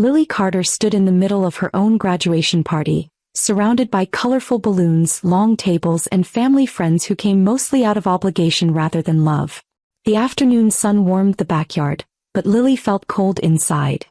Lily Carter stood in the middle of her own graduation party, surrounded by colorful balloons, long tables, and family friends who came mostly out of obligation rather than love. The afternoon sun warmed the backyard, but Lily felt cold inside.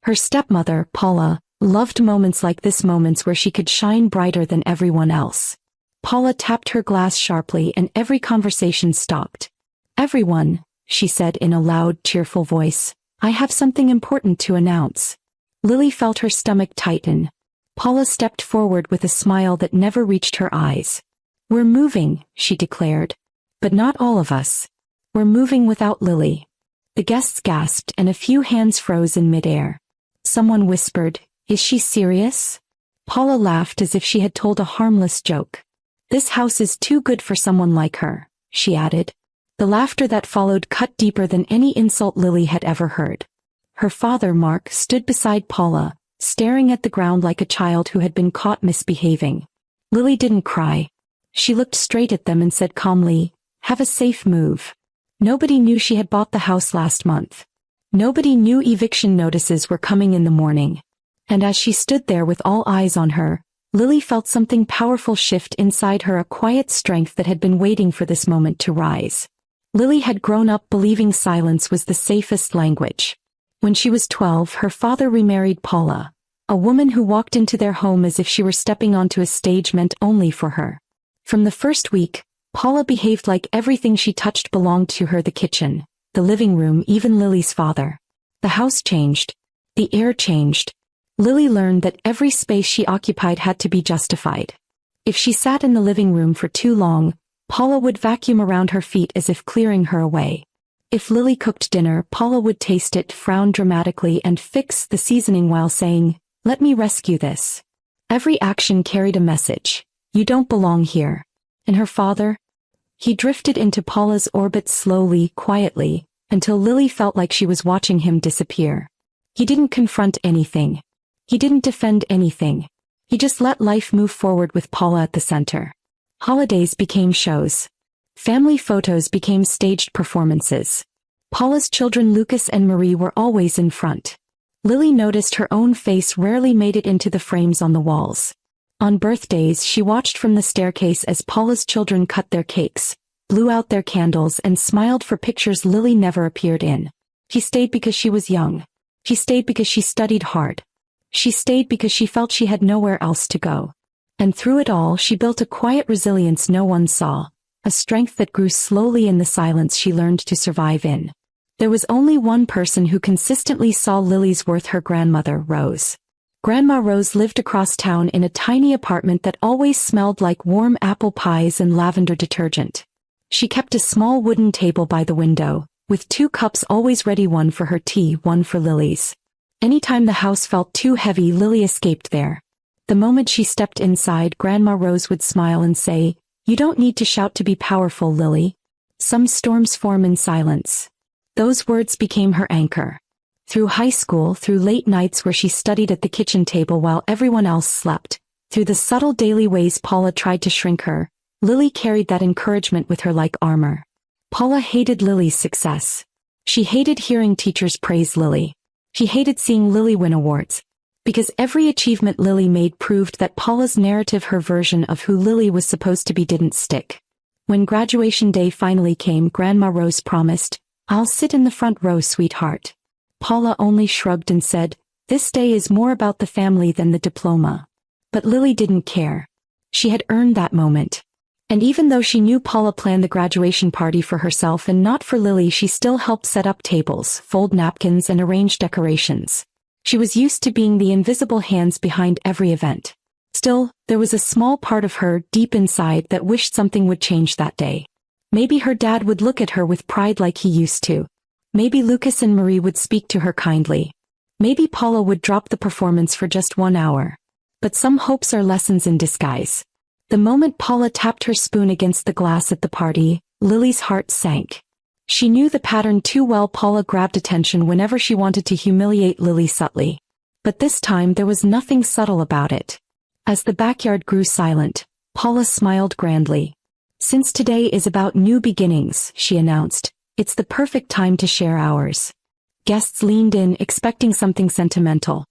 Her stepmother, Paula, loved moments like this, moments where she could shine brighter than everyone else. Paula tapped her glass sharply and every conversation stopped. "Everyone," she said in a loud, cheerful voice, "I have something important to announce." Lily felt her stomach tighten. Paula stepped forward with a smile that never reached her eyes. "We're moving," she declared. "But not all of us. We're moving without Lily." The guests gasped and a few hands froze in midair. Someone whispered, "Is she serious?" Paula laughed as if she had told a harmless joke. "This house is too good for someone like her," she added. The laughter that followed cut deeper than any insult Lily had ever heard. Her father, Mark, stood beside Paula, staring at the ground like a child who had been caught misbehaving. Lily didn't cry. She looked straight at them and said calmly, "Have a safe move." Nobody knew she had bought the house last month. Nobody knew eviction notices were coming in the morning. And as she stood there with all eyes on her, Lily felt something powerful shift inside her, a quiet strength that had been waiting for this moment to rise. Lily had grown up believing silence was the safest language. When she was 12, her father remarried Paula, a woman who walked into their home as if she were stepping onto a stage meant only for her. From the first week, Paula behaved like everything she touched belonged to her: the kitchen, the living room, even Lily's father. The house changed. The air changed. Lily learned that every space she occupied had to be justified. If she sat in the living room for too long, Paula would vacuum around her feet as if clearing her away. If Lily cooked dinner, Paula would taste it, frown dramatically, and fix the seasoning while saying, "Let me rescue this." Every action carried a message. "You don't belong here." And her father? He drifted into Paula's orbit slowly, quietly, until Lily felt like she was watching him disappear. He didn't confront anything. He didn't defend anything. He just let life move forward with Paula at the center. Holidays became shows. Family photos became staged performances. Paula's children Lucas and Marie were always in front. Lily noticed her own face rarely made it into the frames on the walls. On birthdays, she watched from the staircase as Paula's children cut their cakes, blew out their candles, and smiled for pictures Lily never appeared in. She stayed because she was young. She stayed because she studied hard. She stayed because she felt she had nowhere else to go. And through it all, she built a quiet resilience no one saw, a strength that grew slowly in the silence she learned to survive in. There was only one person who consistently saw Lily's worth: her grandmother, Rose. Grandma Rose lived across town in a tiny apartment that always smelled like warm apple pies and lavender detergent. She kept a small wooden table by the window, with 2 cups always ready, one for her tea, one for Lily's. Anytime the house felt too heavy, Lily escaped there. The moment she stepped inside, Grandma Rose would smile and say, "You don't need to shout to be powerful, Lily. Some storms form in silence." Those words became her anchor. Through high school, through late nights where she studied at the kitchen table while everyone else slept, through the subtle daily ways Paula tried to shrink her, Lily carried that encouragement with her like armor. Paula hated Lily's success. She hated hearing teachers praise Lily. She hated seeing Lily win awards. Because every achievement Lily made proved that Paula's narrative, her version of who Lily was supposed to be, didn't stick. When graduation day finally came, Grandma Rose promised, "I'll sit in the front row, sweetheart." Paula only shrugged and said, "This day is more about the family than the diploma." But Lily didn't care. She had earned that moment. And even though she knew Paula planned the graduation party for herself and not for Lily, she still helped set up tables, fold napkins, and arrange decorations. She was used to being the invisible hands behind every event. Still, there was a small part of her, deep inside, that wished something would change that day. Maybe her dad would look at her with pride like he used to. Maybe Lucas and Marie would speak to her kindly. Maybe Paula would drop the performance for just 1 hour. But some hopes are lessons in disguise. The moment Paula tapped her spoon against the glass at the party, Lily's heart sank. She knew the pattern too well. Paula grabbed attention whenever she wanted to humiliate Lily subtly. But this time there was nothing subtle about it. As the backyard grew silent, Paula smiled grandly. "Since today is about new beginnings," she announced, "it's the perfect time to share ours." Guests leaned in, expecting something sentimental.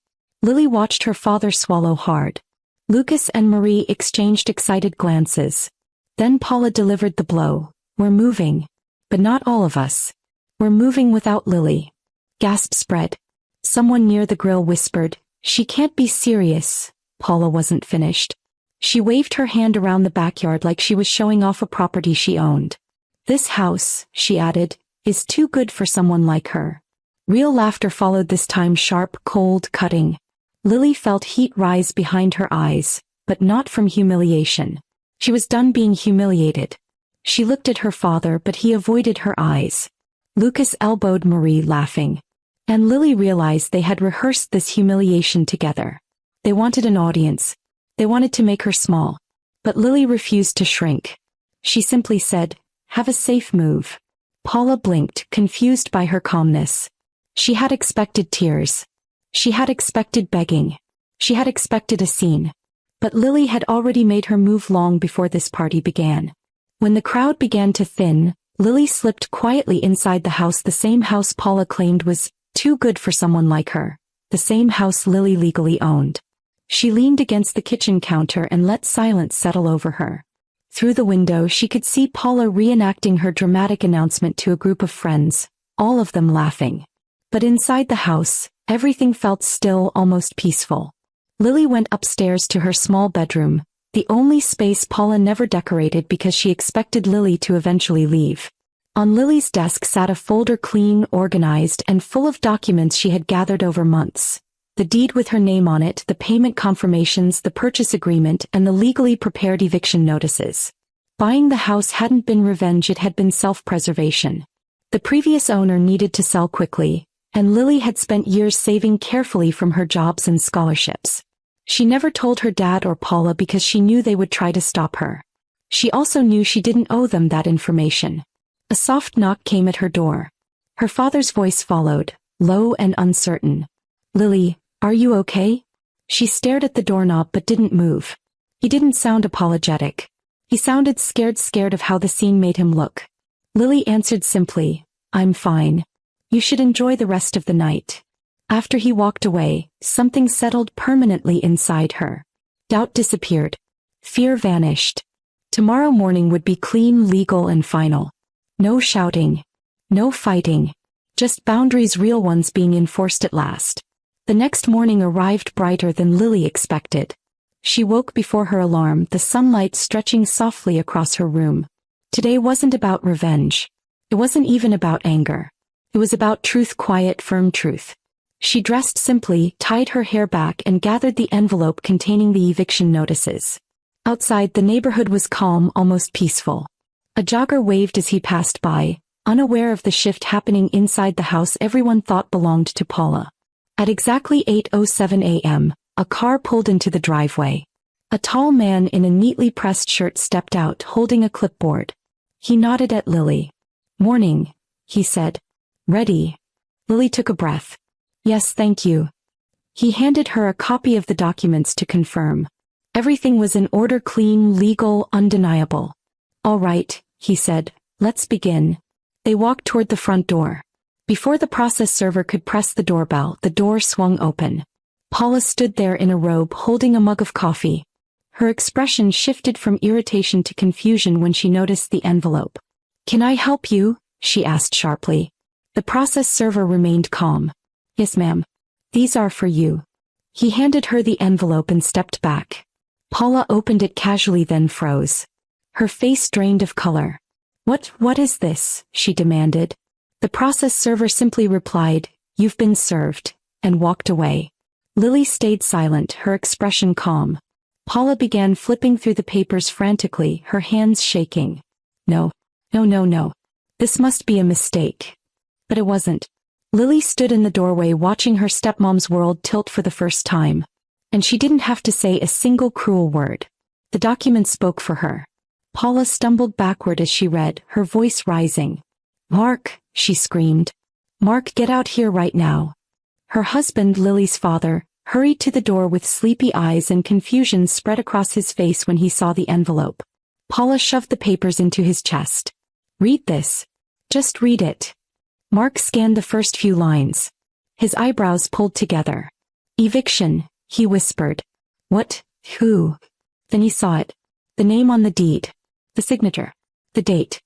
Lily watched her father swallow hard. Lucas and Marie exchanged excited glances. Then Paula delivered the blow. We're moving. But not all of us. We're moving without Lily. Gasp spread. Someone near the grill whispered, "She can't be serious." Paula wasn't finished. She waved her hand around the backyard like she was showing off a property she owned. "This house," she added, "is too good for someone like her." Real laughter followed, this time sharp, cold, cutting. Lily felt heat rise behind her eyes, but not from humiliation. She was done being humiliated. She looked at her father, but he avoided her eyes. Lucas elbowed Marie, laughing. And Lily realized they had rehearsed this humiliation together. They wanted an audience. They wanted to make her small. But Lily refused to shrink. She simply said, "Have a safe move." Paula blinked, confused by her calmness. She had expected tears. She had expected begging. She had expected a scene. But Lily had already made her move long before this party began. When the crowd began to thin, Lily slipped quietly inside the house, the same house Paula claimed was too good for someone like her, the same house Lily legally owned. She leaned against the kitchen counter and let silence settle over her. Through the window she could see Paula reenacting her dramatic announcement to a group of friends, all of them laughing. But inside the house, everything felt still, almost peaceful. Lily went upstairs to her small bedroom, the only space Paula never decorated because she expected Lily to eventually leave. On Lily's desk sat a folder, clean, organized, and full of documents she had gathered over months. The deed with her name on it, the payment confirmations, the purchase agreement, and the legally prepared eviction notices. Buying the house hadn't been revenge, it had been self-preservation. The previous owner needed to sell quickly, and Lily had spent years saving carefully from her jobs and scholarships. She never told her dad or Paula because she knew they would try to stop her. She also knew she didn't owe them that information. A soft knock came at her door. Her father's voice followed, low and uncertain. "Lily, are you okay?" She stared at the doorknob but didn't move. He didn't sound apologetic. He sounded scared of how the scene made him look. Lily answered simply, "I'm fine. You should enjoy the rest of the night." After he walked away, something settled permanently inside her. Doubt disappeared. Fear vanished. Tomorrow morning would be clean, legal, and final. No shouting. No fighting. Just boundaries, real ones, being enforced at last. The next morning arrived brighter than Lily expected. She woke before her alarm, the sunlight stretching softly across her room. Today wasn't about revenge. It wasn't even about anger. It was about truth, quiet, firm truth. She dressed simply, tied her hair back, and gathered the envelope containing the eviction notices. Outside, the neighborhood was calm, almost peaceful. A jogger waved as he passed by, unaware of the shift happening inside the house everyone thought belonged to Paula. At exactly 8:07 a.m., a car pulled into the driveway. A tall man in a neatly pressed shirt stepped out, holding a clipboard. He nodded at Lily. "Morning," he said. "Ready?" Lily took a breath. "Yes, thank you." He handed her a copy of the documents to confirm. Everything was in order, clean, legal, undeniable. "All right," he said, "let's begin." They walked toward the front door. Before the process server could press the doorbell, the door swung open. Paula stood there in a robe, holding a mug of coffee. Her expression shifted from irritation to confusion when she noticed the envelope. "Can I help you?" she asked sharply. The process server remained calm. "Yes, ma'am. These are for you." He handed her the envelope and stepped back. Paula opened it casually, then froze. Her face drained of color. What is this?" she demanded. The process server simply replied, "You've been served," and walked away. Lily stayed silent, her expression calm. Paula began flipping through the papers frantically, her hands shaking. No. This must be a mistake. But it wasn't. Lily stood in the doorway watching her stepmom's world tilt for the first time. And she didn't have to say a single cruel word. The document spoke for her. Paula stumbled backward as she read, her voice rising. "Mark," she screamed. "Mark, get out here right now." Her husband, Lily's father, hurried to the door with sleepy eyes, and confusion spread across his face when he saw the envelope. Paula shoved the papers into his chest. "Read this. Just read it." Mark scanned the first few lines. His eyebrows pulled together. Eviction, he whispered. What? Who? Then he saw it. The name on the deed. The signature. The date.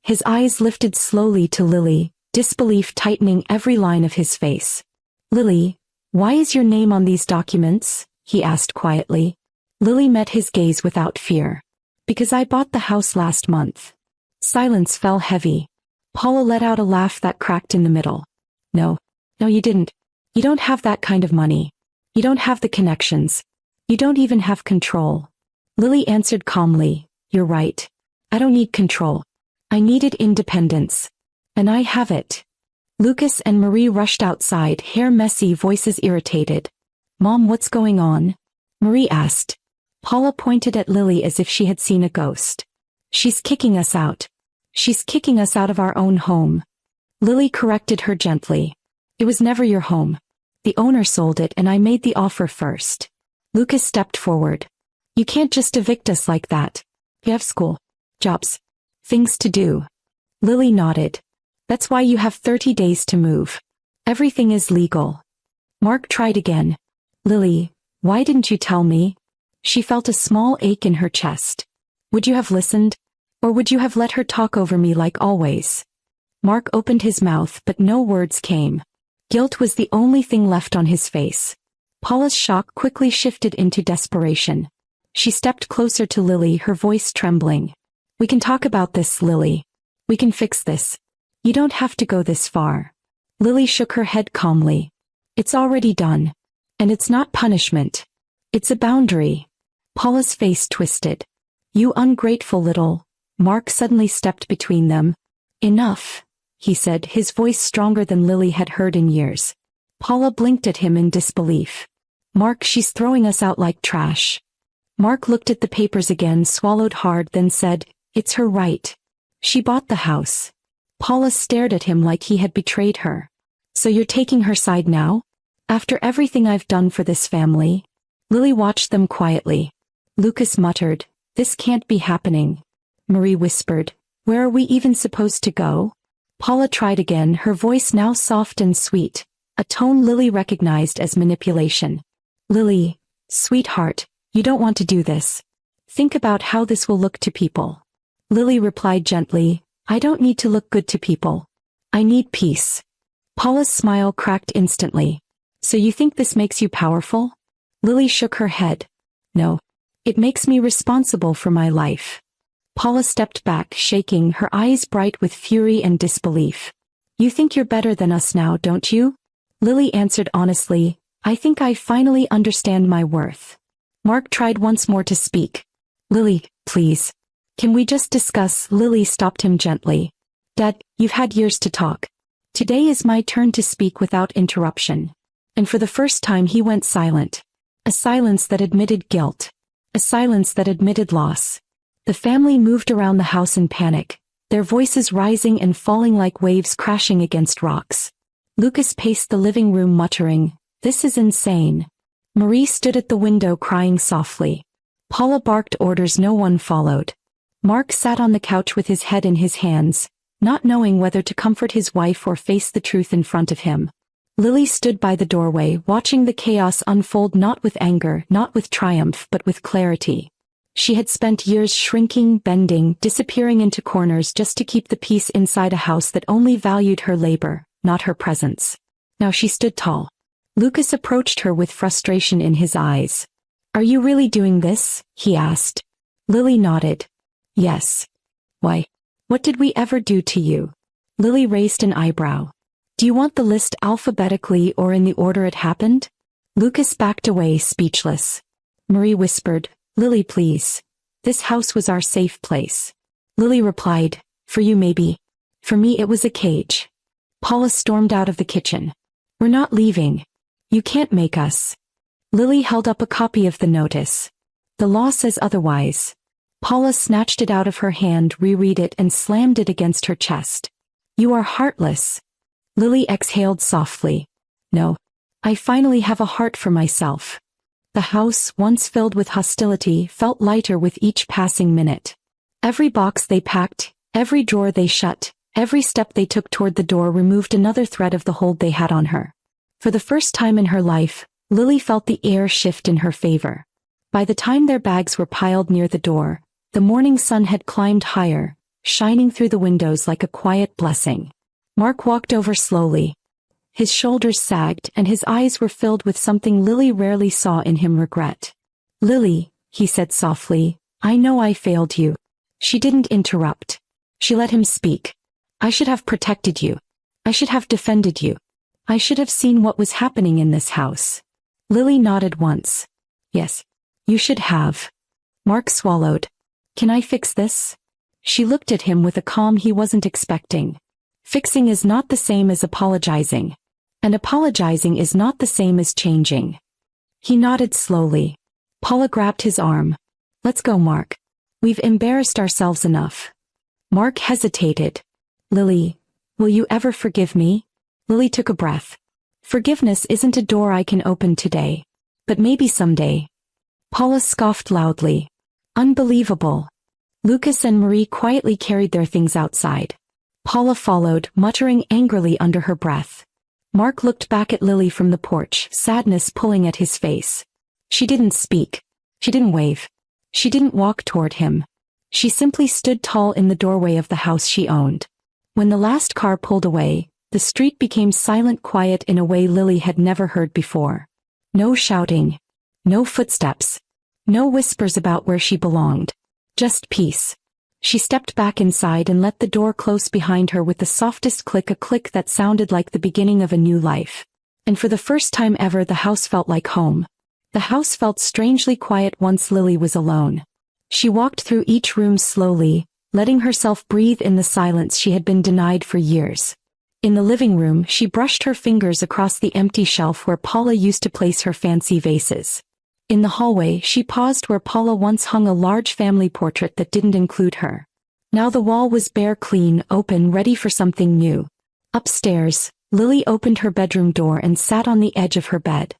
His eyes lifted slowly to Lily, disbelief tightening every line of his face. Lily, why is your name on these documents? He asked quietly. Lily met his gaze without fear. Because I bought the house last month. Silence fell heavy. Paula let out a laugh that cracked in the middle. No, you didn't. You don't have that kind of money. You don't have the connections. You don't even have control. Lily answered calmly, you're right. I don't need control. I needed independence. And I have it. Lucas and Marie rushed outside, hair messy, voices irritated. Mom, what's going on? Marie asked. Paula pointed at Lily as if she had seen a ghost. She's kicking us out. She's kicking us out of our own home. Lily corrected her gently. It was never your home. The owner sold it and I made the offer first. Lucas stepped forward. You can't just evict us like that. You have school, jobs, things to do. Lily nodded. That's why you have 30 days to move. Everything is legal. Mark tried again. Lily, why didn't you tell me? She felt a small ache in her chest. Would you have listened? Or would you have let her talk over me like always? Mark opened his mouth but no words came. Guilt was the only thing left on his face. Paula's shock quickly shifted into desperation. She stepped closer to Lily, her voice trembling. We can talk about this, Lily. We can fix this. You don't have to go this far. Lily shook her head calmly. It's already done. And it's not punishment. It's a boundary. Paula's face twisted. You ungrateful little... Mark suddenly stepped between them. Enough, he said, his voice stronger than Lily had heard in years. Paula blinked at him in disbelief. Mark, she's throwing us out like trash. Mark looked at the papers again, swallowed hard, then said, it's her right. She bought the house. Paula stared at him like he had betrayed her. So you're taking her side now? After everything I've done for this family? Lily watched them quietly. Lucas muttered, this can't be happening. Marie whispered, where are we even supposed to go? Paula tried again, her voice now soft and sweet, a tone Lily recognized as manipulation. Lily, sweetheart, you don't want to do this. Think about how this will look to people. Lily replied gently, I don't need to look good to people. I need peace. Paula's smile cracked instantly. So you think this makes you powerful? Lily shook her head. No. It makes me responsible for my life. Paula stepped back, shaking, her eyes bright with fury and disbelief. You think you're better than us now, don't you? Lily answered honestly, I think I finally understand my worth. Mark tried once more to speak. Lily, please. Can we just discuss? Lily stopped him gently. Dad, you've had years to talk. Today is my turn to speak without interruption. And for the first time he went silent. A silence that admitted guilt. A silence that admitted loss. The family moved around the house in panic, their voices rising and falling like waves crashing against rocks. Lucas paced the living room muttering, this is insane. Marie stood at the window crying softly. Paula barked orders no one followed. Mark sat on the couch with his head in his hands, not knowing whether to comfort his wife or face the truth in front of him. Lily stood by the doorway, watching the chaos unfold, not with anger, not with triumph, but with clarity. She had spent years shrinking, bending, disappearing into corners just to keep the peace inside a house that only valued her labor, not her presence. Now she stood tall. Lucas approached her with frustration in his eyes. Are you really doing this? He asked. Lily nodded. Yes. Why? What did we ever do to you? Lily raised an eyebrow. Do you want the list alphabetically or in the order it happened? Lucas backed away, speechless. Marie whispered, Lily, please. This house was our safe place. Lily replied, for you maybe. For me it was a cage. Paula stormed out of the kitchen. We're not leaving. You can't make us. Lily held up a copy of the notice. The law says otherwise. Paula snatched it out of her hand, reread it, and slammed it against her chest. You are heartless. Lily exhaled softly. No. I finally have a heart for myself. The house, once filled with hostility, felt lighter with each passing minute. Every box they packed, every drawer they shut, every step they took toward the door removed another thread of the hold they had on her. For the first time in her life, Lily felt the air shift in her favor. By the time their bags were piled near the door, the morning sun had climbed higher, shining through the windows like a quiet blessing. Mark walked over slowly. His shoulders sagged and his eyes were filled with something Lily rarely saw in him: regret. "Lily," he said softly, "I know I failed you." She didn't interrupt. She let him speak. "I should have protected you. I should have defended you. I should have seen what was happening in this house." Lily nodded once. "Yes. You should have." Mark swallowed. "Can I fix this?" She looked at him with a calm he wasn't expecting. Fixing is not the same as apologizing. And apologizing is not the same as changing. He nodded slowly. Paula grabbed his arm. "Let's go, Mark. We've embarrassed ourselves enough." Mark hesitated. "Lily, will you ever forgive me?" Lily took a breath. "Forgiveness isn't a door I can open today. But maybe someday." Paula scoffed loudly. "Unbelievable." Lucas and Marie quietly carried their things outside. Paula followed, muttering angrily under her breath. Mark looked back at Lily from the porch, sadness pulling at his face. She didn't speak. She didn't wave. She didn't walk toward him. She simply stood tall in the doorway of the house she owned. When the last car pulled away, the street became silent, quiet in a way Lily had never heard before. No shouting. No footsteps. No whispers about where she belonged. Just peace. She stepped back inside and let the door close behind her with the softest click, a click that sounded like the beginning of a new life. And for the first time ever, the house felt like home. The house felt strangely quiet once Lily was alone. She walked through each room slowly, letting herself breathe in the silence she had been denied for years. In the living room, she brushed her fingers across the empty shelf where Paula used to place her fancy vases. In the hallway, she paused where Paula once hung a large family portrait that didn't include her. Now the wall was bare, clean, open, ready for something new. Upstairs, Lily opened her bedroom door and sat on the edge of her bed.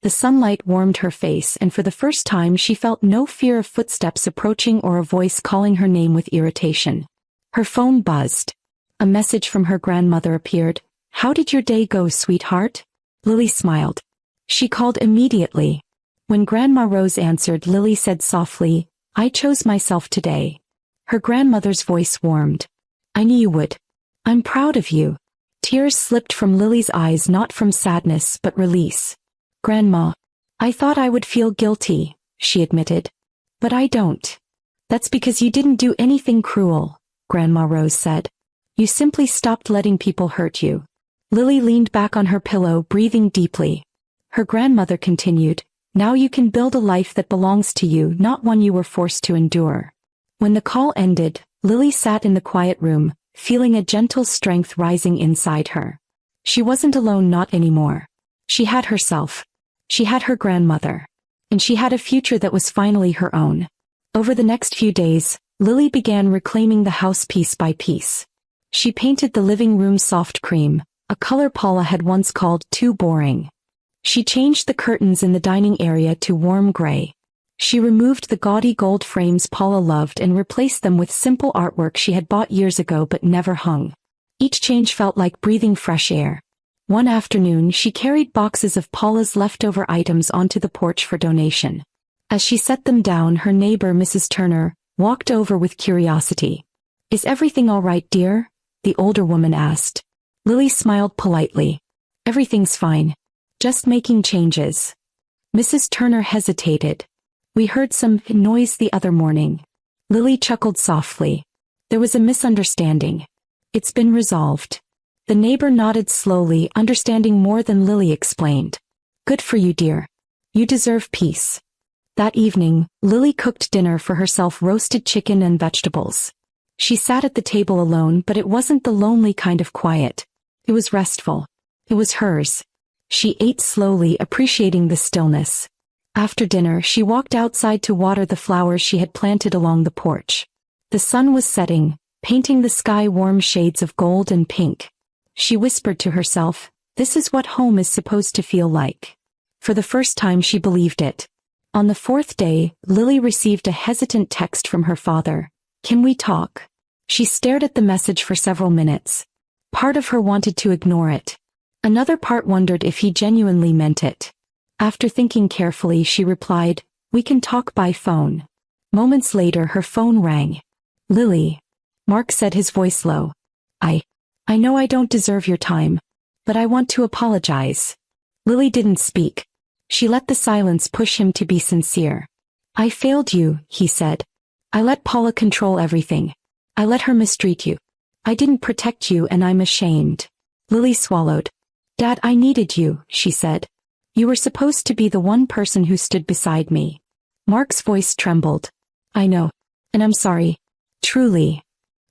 The sunlight warmed her face, and for the first time she felt no fear of footsteps approaching or a voice calling her name with irritation. Her phone buzzed. A message from her grandmother appeared. "How did your day go, sweetheart?" Lily smiled. She called immediately. When Grandma Rose answered, Lily said softly, "I chose myself today." Her grandmother's voice warmed. "I knew you would. I'm proud of you." Tears slipped from Lily's eyes, not from sadness but release. "Grandma, I thought I would feel guilty," she admitted. "But I don't." "That's because you didn't do anything cruel," Grandma Rose said. "You simply stopped letting people hurt you." Lily leaned back on her pillow, breathing deeply. Her grandmother continued, "Now you can build a life that belongs to you, not one you were forced to endure." When the call ended, Lily sat in the quiet room, feeling a gentle strength rising inside her. She wasn't alone, not anymore. She had herself. She had her grandmother. And she had a future that was finally her own. Over the next few days, Lily began reclaiming the house piece by piece. She painted the living room soft cream, a color Paula had once called too boring. She changed the curtains in the dining area to warm gray. She removed the gaudy gold frames Paula loved and replaced them with simple artwork she had bought years ago but never hung. Each change felt like breathing fresh air. One afternoon, she carried boxes of Paula's leftover items onto the porch for donation. As she set them down, her neighbor, Mrs. Turner, walked over with curiosity. "Is everything all right, dear?" the older woman asked. Lily smiled politely. "Everything's fine. Just making changes." Mrs. Turner hesitated. "We heard some noise the other morning." Lily chuckled softly. "There was a misunderstanding. It's been resolved." The neighbor nodded slowly, understanding more than Lily explained. "Good for you, dear. You deserve peace." That evening, Lily cooked dinner for herself, roasted chicken and vegetables. She sat at the table alone, but it wasn't the lonely kind of quiet. It was restful. It was hers. She ate slowly, appreciating the stillness. After dinner, she walked outside to water the flowers she had planted along the porch. The sun was setting, painting the sky warm shades of gold and pink. She whispered to herself, "This is what home is supposed to feel like." For the first time she believed it. On the fourth day, Lily received a hesitant text from her father. "Can we talk?" She stared at the message for several minutes. Part of her wanted to ignore it. Another part wondered if he genuinely meant it. After thinking carefully, she replied, "We can talk by phone." Moments later, her phone rang. "Lily," Mark said, his voice low. I know I don't deserve your time, but I want to apologize." Lily didn't speak. She let the silence push him to be sincere. "I failed you," he said. "I let Paula control everything. I let her mistreat you. I didn't protect you and I'm ashamed." Lily swallowed. "Dad, I needed you," she said. "You were supposed to be the one person who stood beside me." Mark's voice trembled. "I know. And I'm sorry. Truly."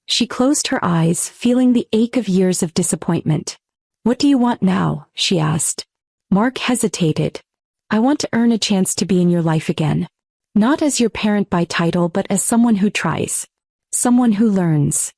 She closed her eyes, feeling the ache of years of disappointment. "What do you want now?" she asked. Mark hesitated. "I want to earn a chance to be in your life again. Not as your parent by title, but as someone who tries. Someone who learns."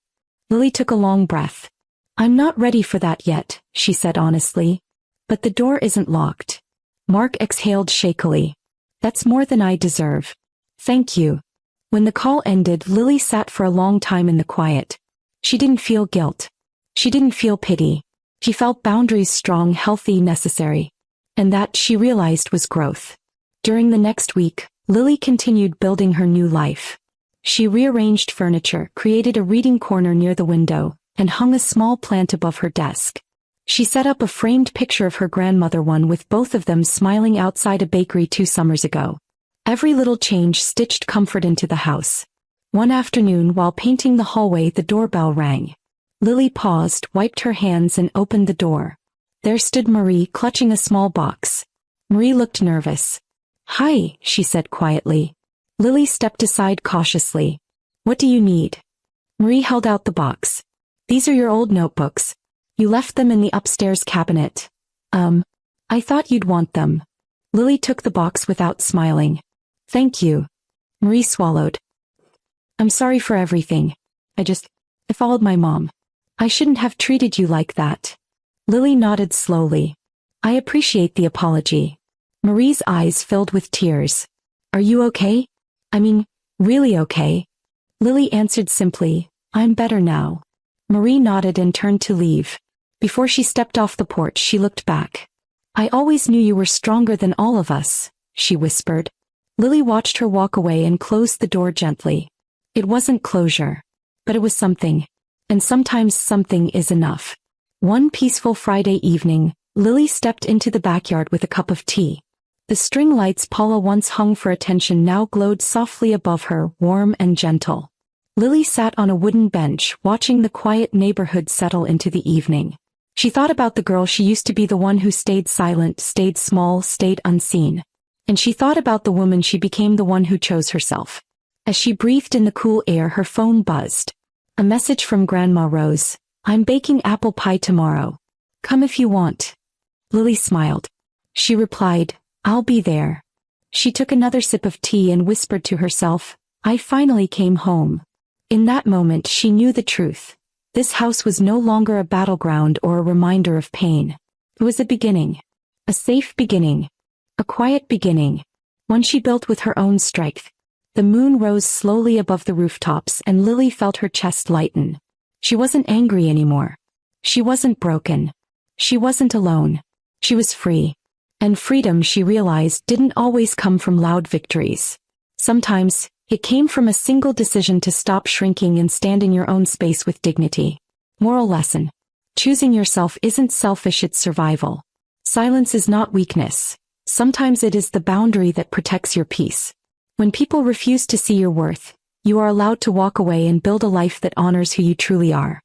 Lily took a long breath. "I'm not ready for that yet," she said honestly. "But the door isn't locked." Mark exhaled shakily. "That's more than I deserve. Thank you." When the call ended, Lily sat for a long time in the quiet. She didn't feel guilt. She didn't feel pity. She felt boundaries strong, healthy, necessary. And that, she realized, was growth. During the next week, Lily continued building her new life. She rearranged furniture, created a reading corner near the window, and hung a small plant above her desk. She set up a framed picture of her grandmother, one with both of them smiling outside a bakery 2 summers ago. Every little change stitched comfort into the house. One afternoon, while painting the hallway, the doorbell rang. Lily paused, wiped her hands, and opened the door. There stood Marie, clutching a small box. Marie looked nervous. "Hi," she said quietly. Lily stepped aside cautiously. "What do you need?" Marie held out the box. "These are your old notebooks. You left them in the upstairs cabinet. I thought you'd want them." Lily took the box without smiling. "Thank you." Marie swallowed. "I'm sorry for everything. I followed my mom. I shouldn't have treated you like that." Lily nodded slowly. "I appreciate the apology." Marie's eyes filled with tears. "Are you okay? I mean, really okay?" Lily answered simply, "I'm better now." Marie nodded and turned to leave. Before she stepped off the porch, she looked back. "I always knew you were stronger than all of us," she whispered. Lily watched her walk away and closed the door gently. It wasn't closure, but it was something. And sometimes something is enough. One peaceful Friday evening, Lily stepped into the backyard with a cup of tea. The string lights Paula once hung for attention now glowed softly above her, warm and gentle. Lily sat on a wooden bench, watching the quiet neighborhood settle into the evening. She thought about the girl she used to be, the one who stayed silent, stayed small, stayed unseen. And she thought about the woman she became, the one who chose herself. As she breathed in the cool air, her phone buzzed. A message from Grandma Rose. "I'm baking apple pie tomorrow. Come if you want." Lily smiled. She replied, "I'll be there." She took another sip of tea and whispered to herself, "I finally came home." In that moment she knew the truth. This house was no longer a battleground or a reminder of pain. It was a beginning. A safe beginning. A quiet beginning. One she built with her own strength. The moon rose slowly above the rooftops and Lily felt her chest lighten. She wasn't angry anymore. She wasn't broken. She wasn't alone. She was free. And freedom, she realized, didn't always come from loud victories. Sometimes, it came from a single decision to stop shrinking and stand in your own space with dignity. Moral lesson. Choosing yourself isn't selfish, it's survival. Silence is not weakness. Sometimes it is the boundary that protects your peace. When people refuse to see your worth, you are allowed to walk away and build a life that honors who you truly are.